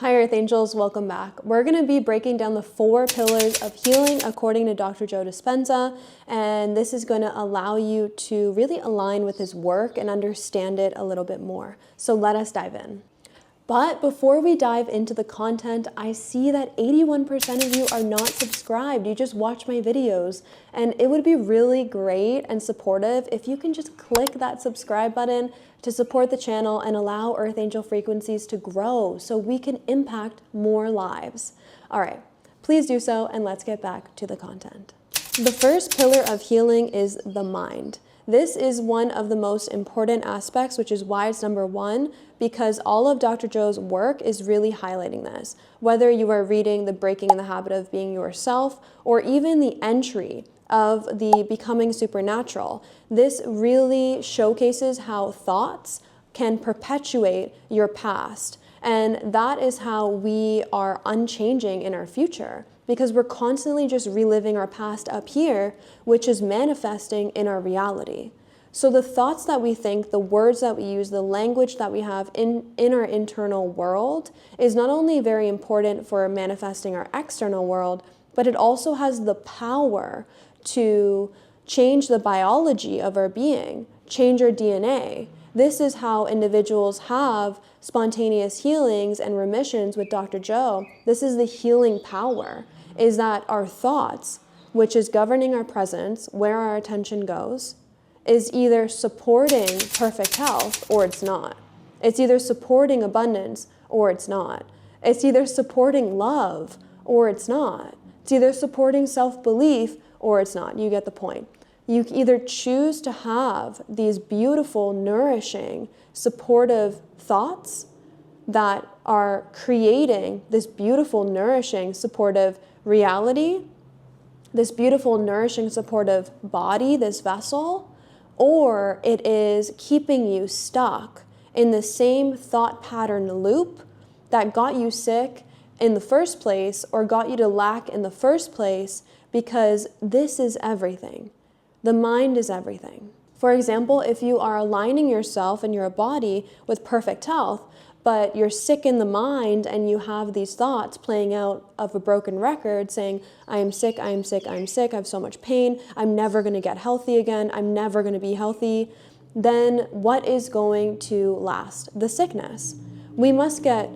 Hi Earth Angels, welcome back. We're going to be breaking down the 4 pillars of healing according to Dr. Joe Dispenza, and this is going to allow you to really align with his work and understand it a little bit more. So let us dive in. But before we dive into the content, I see that 81% of you are not subscribed. You just watch my videos, and it would be really great and supportive if you can just click that subscribe button to support the channel and allow Earth Angel frequencies to grow so we can impact more lives. All right, please do so, and let's get back to the content. The first pillar of healing is the mind. This is one of the most important aspects, which is why it's number 1, because all of Dr. Joe's work is really highlighting this. Whether you are reading the Breaking in the Habit of Being Yourself or even the entry of the Becoming Supernatural, this really showcases how thoughts can perpetuate your past. And that is how we are unchanging in our future, because we're constantly just reliving our past up here, which is manifesting in our reality. So the thoughts that we think, the words that we use, the language that we have in our internal world is not only very important for manifesting our external world, but it also has the power to change the biology of our being, change our DNA. This is how individuals have spontaneous healings and remissions with Dr. Joe. This is the healing power, is that our thoughts, which is governing our presence, where our attention goes, is either supporting perfect health or it's not. It's either supporting abundance or it's not. It's either supporting love or it's not. It's either supporting self-belief or it's not. You get the point. You either choose to have these beautiful, nourishing, supportive thoughts that are creating this beautiful, nourishing, supportive reality, this beautiful, nourishing, supportive body, this vessel, or it is keeping you stuck in the same thought pattern loop that got you sick in the first place or got you to lack in the first place, because this is everything. The mind is everything. For example, if you are aligning yourself and your body with perfect health, but you're sick in the mind and you have these thoughts playing out of a broken record saying, I am sick, I am sick, I am sick, I have so much pain, I'm never going to get healthy again, I'm never going to be healthy, then what is going to last? The sickness. We must get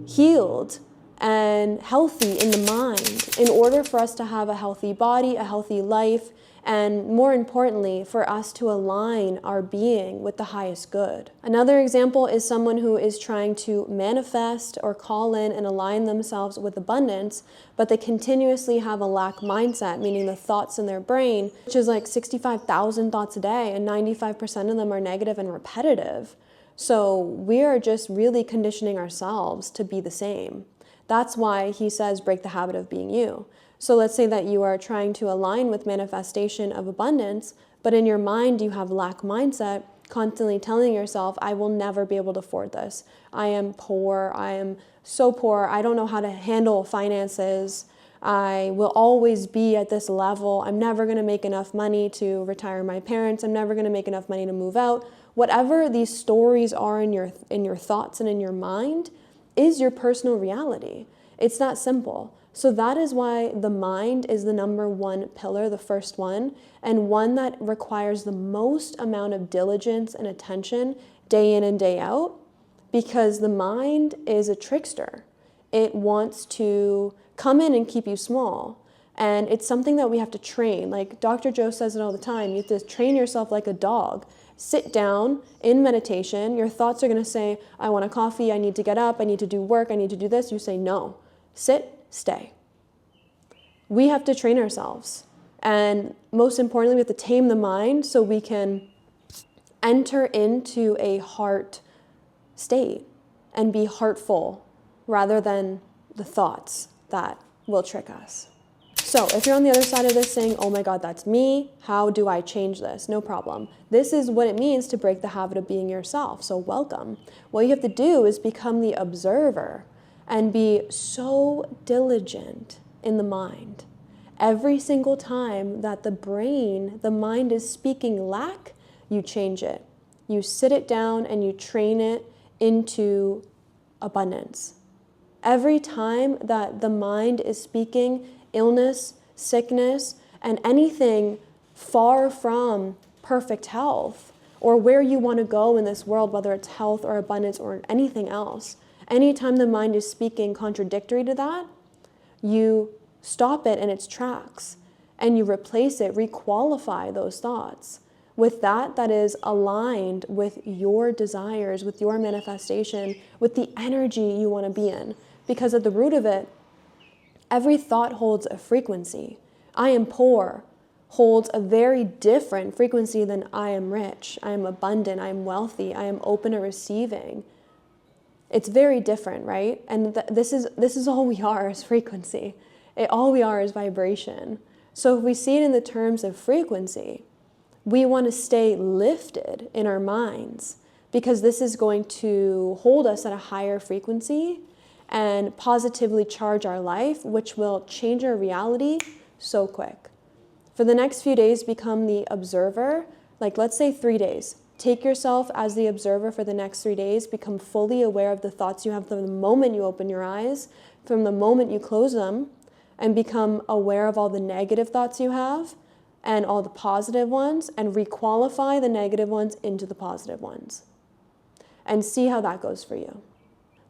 healed and healthy in the mind in order for us to have a healthy body, a healthy life, and more importantly, for us to align our being with the highest good. Another example is someone who is trying to manifest or call in and align themselves with abundance, but they continuously have a lack mindset, meaning the thoughts in their brain, which is like 65,000 thoughts a day, and 95% of them are negative and repetitive. So we are just really conditioning ourselves to be the same. That's why he says, break the habit of being you. So let's say that you are trying to align with manifestation of abundance, but in your mind you have lack mindset, constantly telling yourself, I will never be able to afford this. I am poor. I am so poor. I don't know how to handle finances. I will always be at this level. I'm never going to make enough money to retire my parents. I'm never going to make enough money to move out. Whatever these stories are in your thoughts and in your mind is your personal reality. It's that simple. So that is why the mind is the number 1 pillar, the first one, and one that requires the most amount of diligence and attention day in and day out, because the mind is a trickster. It wants to come in and keep you small. And it's something that we have to train. Like Dr. Joe says it all the time, you have to train yourself like a dog. Sit down in meditation. Your thoughts are going to say, I want a coffee, I need to get up, I need to do work, I need to do this. You say, no. Sit, stay. We have to train ourselves. And most importantly, we have to tame the mind so we can enter into a heart state and be heartful rather than the thoughts that will trick us. So if you're on the other side of this saying, oh my God, that's me, how do I change this? No problem. This is what it means to break the habit of being yourself. So welcome. What you have to do is become the observer and be so diligent in the mind. Every single time that the mind is speaking lack, you change it. You sit it down and you train it into abundance. Every time that the mind is speaking illness, sickness, and anything far from perfect health, or where you want to go in this world, whether it's health or abundance or anything else, anytime the mind is speaking contradictory to that, you stop it in its tracks and you replace it, requalify those thoughts with that is aligned with your desires, with your manifestation, with the energy you want to be in. Because at the root of it, every thought holds a frequency. I am poor holds a very different frequency than I am rich, I am abundant, I am wealthy, I am open to receiving. It's very different, right? And this is all we are is frequency. All we are is vibration. So if we see it in the terms of frequency, we want to stay lifted in our minds because this is going to hold us at a higher frequency and positively charge our life, which will change our reality so quick. For the next few days, become the observer, like let's say 3 days. Take yourself as the observer for the next 3 days. Become fully aware of the thoughts you have from the moment you open your eyes, from the moment you close them, and become aware of all the negative thoughts you have and all the positive ones, and requalify the negative ones into the positive ones. And see how that goes for you.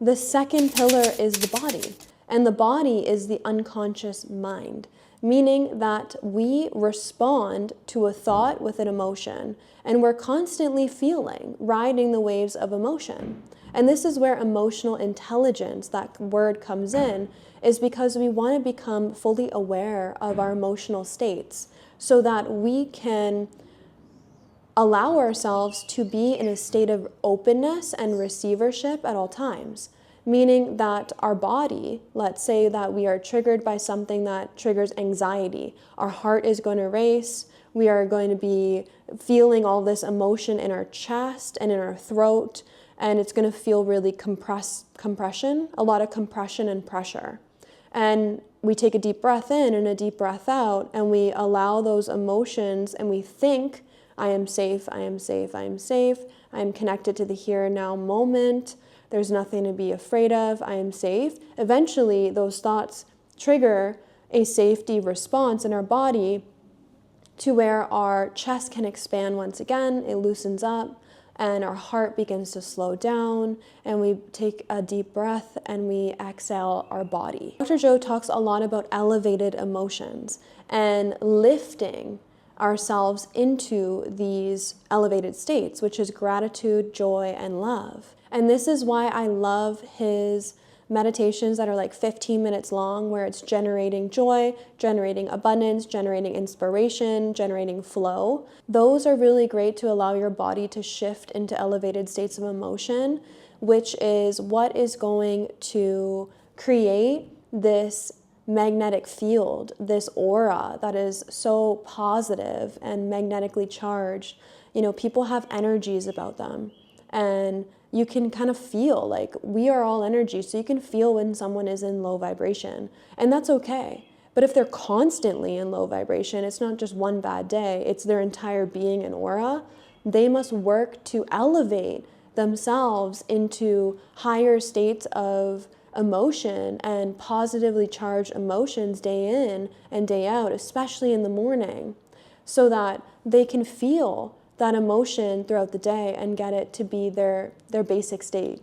The second pillar is the body, and the body is the unconscious mind, meaning that we respond to a thought with an emotion, and we're constantly feeling, riding the waves of emotion. And this is where emotional intelligence, that word comes in, is because we want to become fully aware of our emotional states so that we can allow ourselves to be in a state of openness and receivership at all times. Meaning that our body, let's say that we are triggered by something that triggers anxiety. Our heart is going to race. We are going to be feeling all this emotion in our chest and in our throat. And it's going to feel really compression, a lot of compression and pressure. And we take a deep breath in and a deep breath out, and we allow those emotions, and we think, I am safe, I am safe, I am safe. I am connected to the here and now moment. There's nothing to be afraid of. I am safe. Eventually, those thoughts trigger a safety response in our body to where our chest can expand once again. It loosens up and our heart begins to slow down, and we take a deep breath and we exhale our body. Dr. Joe talks a lot about elevated emotions and lifting ourselves into these elevated states, which is gratitude, joy, and love. And this is why I love his meditations that are like 15 minutes long, where it's generating joy, generating abundance, generating inspiration, generating flow. Those are really great to allow your body to shift into elevated states of emotion, which is what is going to create this magnetic field, this aura that is so positive and magnetically charged. You know, people have energies about them, and you can kind of feel like we are all energy. So you can feel when someone is in low vibration, and that's okay. But if they're constantly in low vibration, it's not just one bad day, it's their entire being and aura. They must work to elevate themselves into higher states of emotion and positively charged emotions day in and day out, especially in the morning, so that they can feel that emotion throughout the day and get it to be their basic state.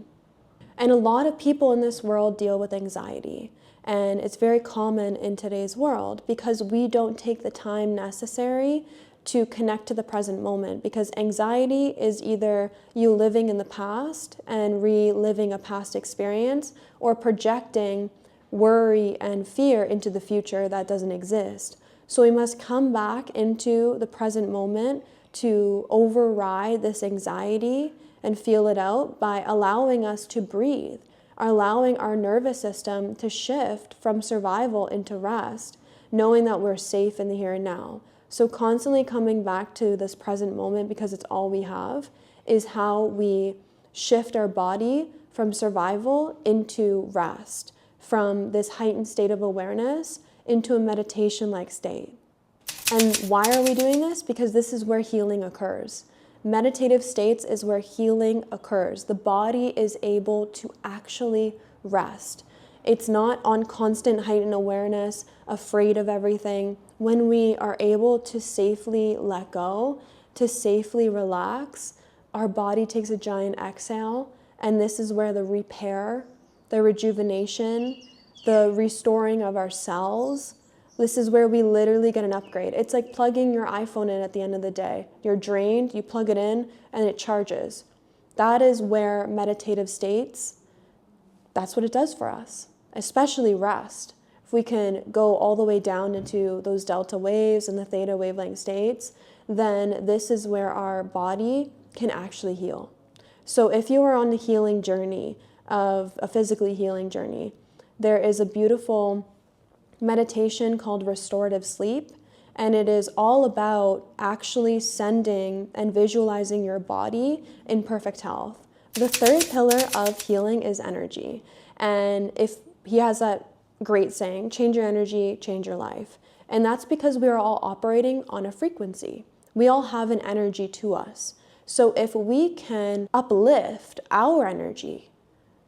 And a lot of people in this world deal with anxiety, and it's very common in today's world because we don't take the time necessary to connect to the present moment, because anxiety is either you living in the past and reliving a past experience, or projecting worry and fear into the future that doesn't exist. So we must come back into the present moment to override this anxiety and feel it out by allowing us to breathe, allowing our nervous system to shift from survival into rest, knowing that we're safe in the here and now. So constantly coming back to this present moment, because it's all we have, is how we shift our body from survival into rest, from this heightened state of awareness into a meditation-like state. And why are we doing this? Because this is where healing occurs. Meditative states is where healing occurs. The body is able to actually rest. It's not on constant heightened awareness, afraid of everything. When we are able to safely let go, to safely relax, our body takes a giant exhale, and this is where the repair, the rejuvenation, the restoring of our cells, this is where we literally get an upgrade. It's like plugging your iPhone in at the end of the day. You're drained, you plug it in, and it charges. That is where meditative states, that's what it does for us, especially rest. If we can go all the way down into those delta waves and the theta wavelength states, then this is where our body can actually heal. So if you are on the healing journey, of a physically healing journey, there is a beautiful meditation called restorative sleep, and it is all about actually sending and visualizing your body in perfect health. The third pillar of healing is energy. And if he has that great saying, change your energy, change your life. And that's because we are all operating on a frequency. We all have an energy to us. So if we can uplift our energy,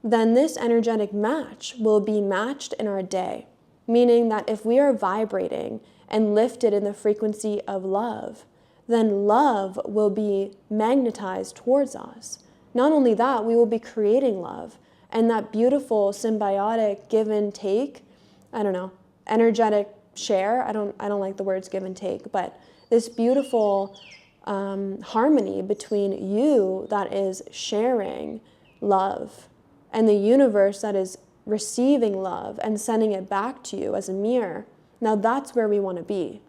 then this energetic match will be matched in our day. Meaning that if we are vibrating and lifted in the frequency of love, then love will be magnetized towards us. Not only that, we will be creating love. And that beautiful symbiotic give and take, energetic share, I don't like the words give and take, but this beautiful harmony between you that is sharing love and the universe that is receiving love and sending it back to you as a mirror. Now that's where we want to be.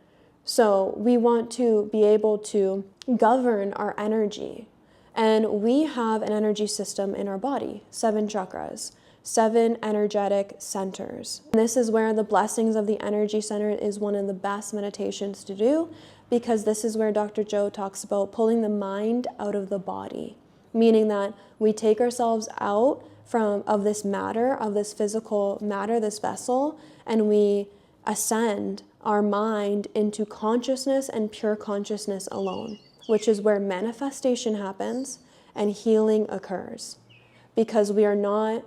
So we want to be able to govern our energy. And we have an energy system in our body, 7 chakras, 7 energetic centers. And this is where the blessings of the energy center is one of the best meditations to do, because this is where Dr. Joe talks about pulling the mind out of the body, meaning that we take ourselves out of this matter, of this physical matter, this vessel, and we ascend our mind into consciousness and pure consciousness alone, which is where manifestation happens and healing occurs, because we are not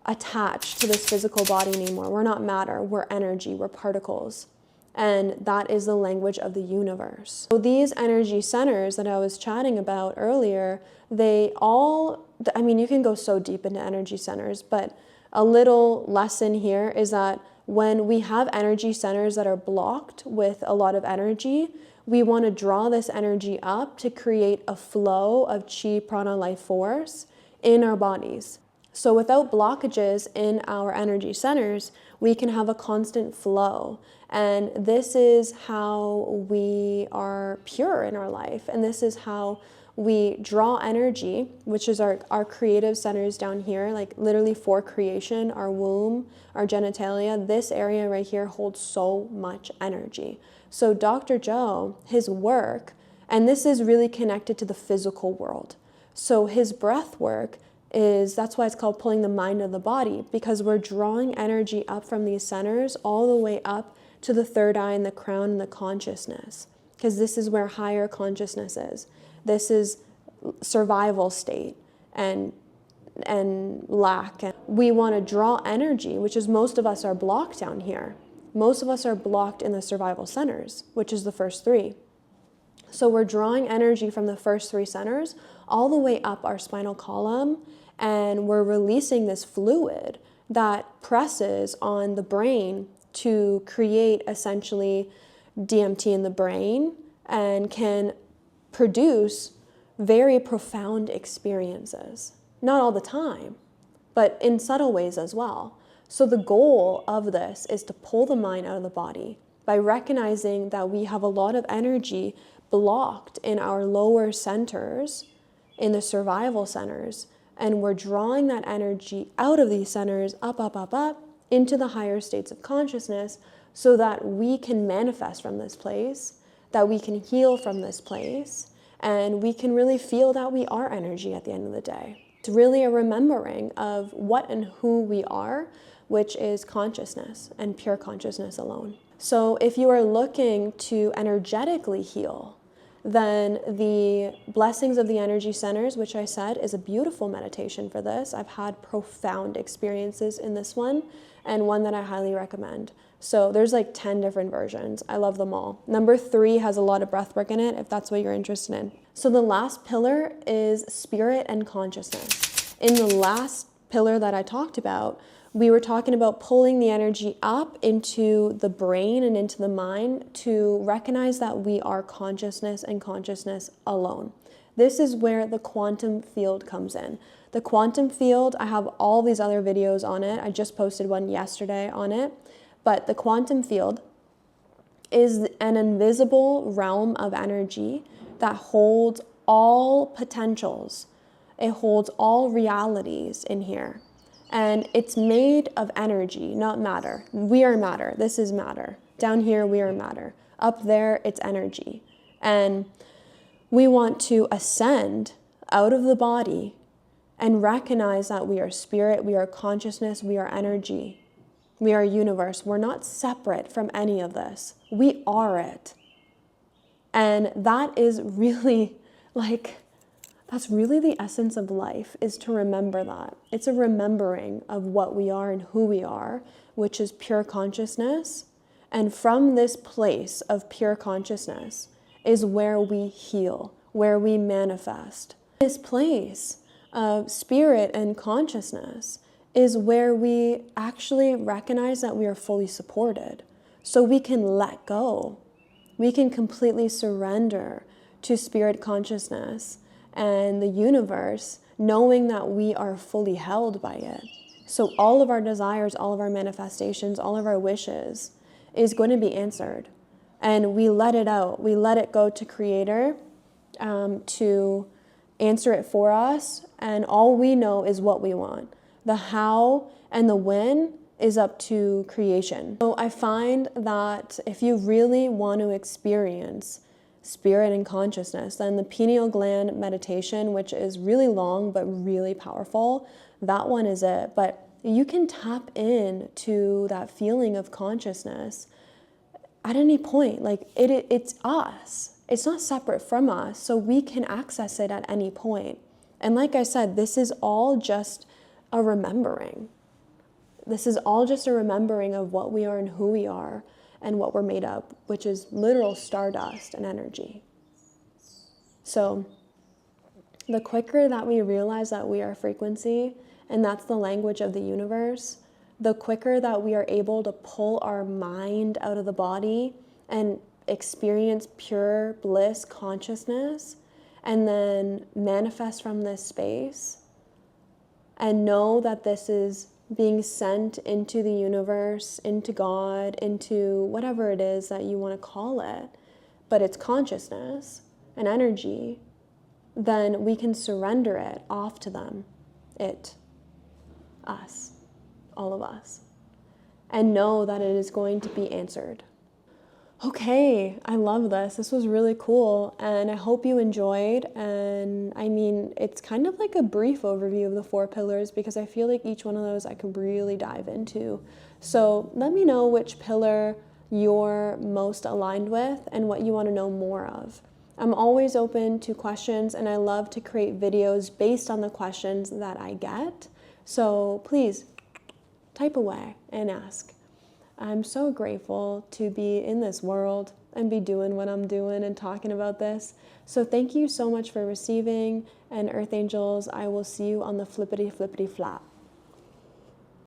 attached to this physical body anymore. We're not matter, we're energy, we're particles. And that is the language of the universe. So these energy centers that I was chatting about earlier, you can go so deep into energy centers, but a little lesson here is that when we have energy centers that are blocked with a lot of energy, we want to draw this energy up to create a flow of chi, prana, life force in our bodies. So without blockages in our energy centers, we can have a constant flow. And this is how we are pure in our life. And this is how we draw energy, which is our creative centers down here, like literally for creation, our womb, our genitalia. This area right here holds so much energy. So Dr. Joe, his work, and this is really connected to the physical world. So his breath work that's why it's called pulling the mind of the body, because we're drawing energy up from these centers all the way up to the third eye and the crown and the consciousness, because this is where higher consciousness is. This is survival state and lack. And we want to draw energy, which is most of us are blocked down here. Most of us are blocked in the survival centers, which is the first 3. So we're drawing energy from the first 3 centers all the way up our spinal column, and we're releasing this fluid that presses on the brain to create essentially DMT in the brain and can produce very profound experiences. Not all the time, but in subtle ways as well. So the goal of this is to pull the mind out of the body by recognizing that we have a lot of energy blocked in our lower centers, in the survival centers, and we're drawing that energy out of these centers, up, into the higher states of consciousness, so that we can manifest from this place, that we can heal from this place, and we can really feel that we are energy at the end of the day. It's really a remembering of what and who we are, which is consciousness and pure consciousness alone. So if you are looking to energetically heal, Then the blessings of the energy centers, which I said is a beautiful meditation for this. I've had profound experiences in this one, and one that I highly recommend. So there's like 10 different versions. I love them all. Number 3 has a lot of breath work in it, if that's what you're interested in. So the last pillar is spirit and consciousness. In the last pillar that I talked about, we were talking about pulling the energy up into the brain and into the mind to recognize that we are consciousness and consciousness alone. This is where the quantum field comes in. The quantum field, I have all these other videos on it. I just posted one yesterday on it. But the quantum field is an invisible realm of energy that holds all potentials. It holds all realities in here. And it's made of energy, not matter. We are matter. This is matter. Down here, we are matter. Up there, it's energy. And we want to ascend out of the body and recognize that we are spirit, we are consciousness, we are energy, we are universe. We're not separate from any of this. We are it. And that is really that's really the essence of life, is to remember that. It's a remembering of what we are and who we are, which is pure consciousness. And from this place of pure consciousness is where we heal, where we manifest. This place of spirit and consciousness is where we actually recognize that we are fully supported. So we can let go. We can completely surrender to spirit consciousness and the universe, knowing that we are fully held by it. So all of our desires, all of our manifestations, all of our wishes is going to be answered. And we let it out. We let it go to Creator to answer it for us. And all we know is what we want. The how and the when is up to creation. So I find that if you really want to experience spirit and consciousness, then the pineal gland meditation, which is really long but really powerful, that one is it. But you can tap in to that feeling of consciousness at any point. Like it's us. It's not separate from us, so we can access it at any point. And like I said, this is all just a remembering. This is all just a remembering of what we are and who we are and what we're made of, which is literal stardust and energy. So the quicker that we realize that we are frequency, and that's the language of the universe, the quicker that we are able to pull our mind out of the body and experience pure bliss consciousness, and then manifest from this space and know that this is being sent into the universe, into God, into whatever it is that you want to call it, but it's consciousness and energy, then we can surrender it off to them, it, us, all of us, and know that it is going to be answered. Okay, I love this. This was really cool, and I hope you enjoyed. And I mean, it's kind of like a brief overview of the 4 pillars because I feel like each one of those I could really dive into. So let me know which pillar you're most aligned with and what you want to know more of. I'm always open to questions, and I love to create videos based on the questions that I get. So please type away and ask. I'm so grateful to be in this world and be doing what I'm doing and talking about this. So thank you so much for receiving, and Earth Angels, I will see you on the flippity flap.